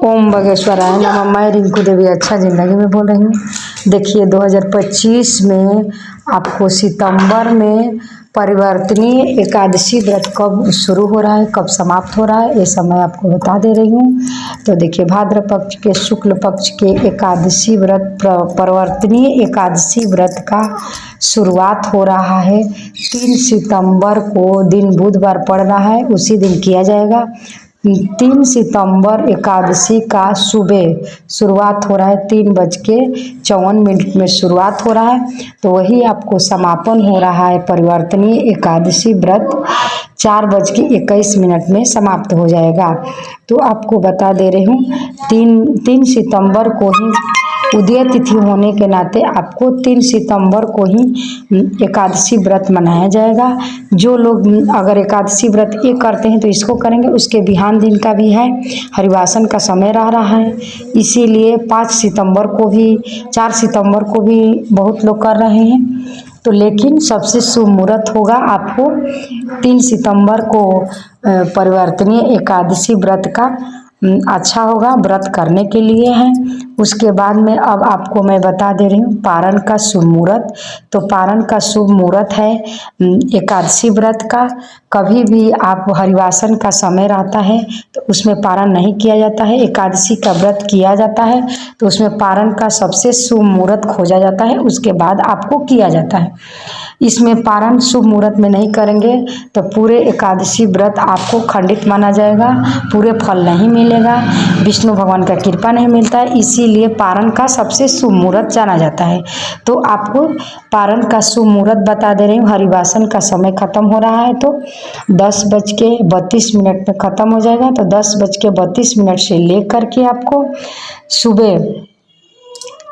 ओम बागेश्वराय नमः। मैं रिंकू देवी अच्छा ज़िंदगी में बोल रही हूँ। देखिए 2025 में आपको सितंबर में परिवर्तनीय एकादशी व्रत कब शुरू हो रहा है, कब समाप्त हो रहा है, ये सब मैं आपको बता दे रही हूँ। तो देखिए भाद्रपद पक्ष के शुक्ल पक्ष के एकादशी व्रत परिवर्तनीय एकादशी व्रत का शुरुआत हो रहा है 3 सितंबर को, दिन बुधवार पड़ रहा है, उसी दिन किया जाएगा। 3 सितंबर एकादशी का सुबह शुरुआत हो रहा है, 3:54 में शुरुआत हो रहा है। तो वही आपको समापन हो रहा है परिवर्तनीय एकादशी व्रत 4:21 में समाप्त हो जाएगा। तो आपको बता दे रही हूँ 3 सितंबर को ही उदय तिथि होने के नाते आपको 3 सितंबर को ही एकादशी व्रत मनाया जाएगा। जो लोग अगर एकादशी व्रत ये करते हैं तो इसको करेंगे, उसके बिहान दिन का भी है, हरिवासन का समय रह रहा है, इसीलिए 5 सितंबर को भी 4 सितंबर को भी बहुत लोग कर रहे हैं। तो लेकिन सबसे शुभ मुहूर्त होगा आपको 3 सितंबर को परिवर्तनीय एकादशी व्रत का अच्छा होगा, व्रत करने के लिए है। उसके बाद में अब आपको मैं बता दे रही हूँ पारण का शुभ मुहूर्त। तो पारण का शुभ मुहूर्त है एकादशी व्रत का। कभी भी आप हरिवासन का समय रहता है तो उसमें पारण नहीं किया जाता है, एकादशी का व्रत किया जाता है तो उसमें पारण का सबसे शुभ मुहूर्त खोजा जाता है, उसके बाद आपको किया जाता है। इसमें पारण शुभ मुहूर्त में नहीं करेंगे तो पूरे एकादशी व्रत आपको खंडित माना जाएगा, पूरे फल नहीं मिलेगा, विष्णु भगवान का कृपा नहीं मिलता है, इसीलिए पारण का सबसे शुभ मुहूर्त जाना जाता है। तो आपको पारण का शुभ मुहूर्त बता दे रही हूँ। हरिवासन का समय खत्म हो रहा है तो 10:32 में खत्म हो जाएगा। तो 10:32 से लेकर के आपको सुबह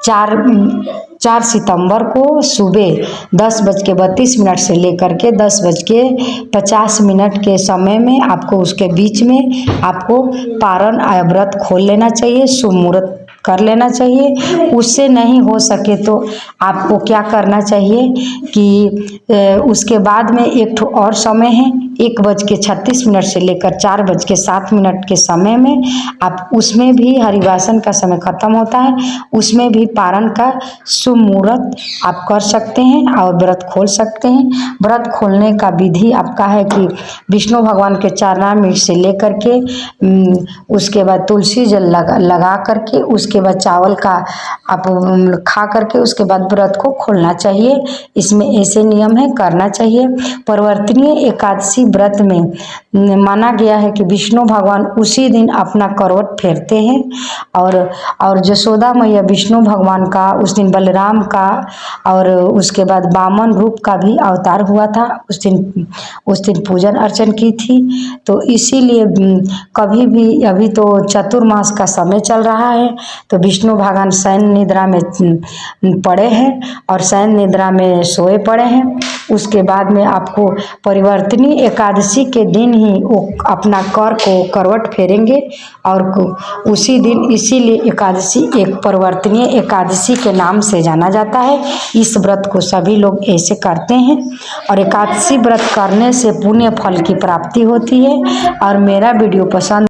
4 सितंबर को सुबह 10:32 से लेकर के 10:50 के समय में आपको उसके बीच में आपको पारण व्रत खोल लेना चाहिए, शुभ मुहूर्त कर लेना चाहिए। उससे नहीं हो सके तो आपको क्या करना चाहिए कि उसके बाद में एक ठो और समय है 1:36 से लेकर 4:07 के समय में आप उसमें भी हरिवासन का समय खत्म होता है, उसमें भी पारण का शुभ मुहूर्त आप कर सकते हैं और व्रत खोल सकते हैं। व्रत खोलने का विधि आपका है कि विष्णु भगवान के चरणामृत से लेकर के उसके बाद तुलसी जल लगा करके उसके बाद चावल का आप खा करके उसके बाद व्रत को खोलना चाहिए। इसमें ऐसे नियम है, करना चाहिए। परिवर्तनीय एकादशी व्रत में माना गया है कि विष्णु भगवान उसी दिन अपना करवट फेरते हैं और जसोदा मैया विष्णु भगवान का उस दिन बलराम का और उसके बाद वामन रूप का भी अवतार हुआ था, उस दिन पूजन अर्चन की थी। तो इसीलिए कभी भी अभी तो चतुर्मास का समय चल रहा है तो विष्णु भगवान शयन निद्रा में पड़े हैं और शयन निद्रा में सोए पड़े हैं। उसके बाद में आपको परिवर्तनीय एकादशी के दिन ही वो अपना कर को करवट फेरेंगे और उसी दिन, इसीलिए एकादशी एक परिवर्तनीय एकादशी के नाम से जाना जाता है। इस व्रत को सभी लोग ऐसे करते हैं और एकादशी व्रत करने से पुण्य फल की प्राप्ति होती है। और मेरा वीडियो पसंद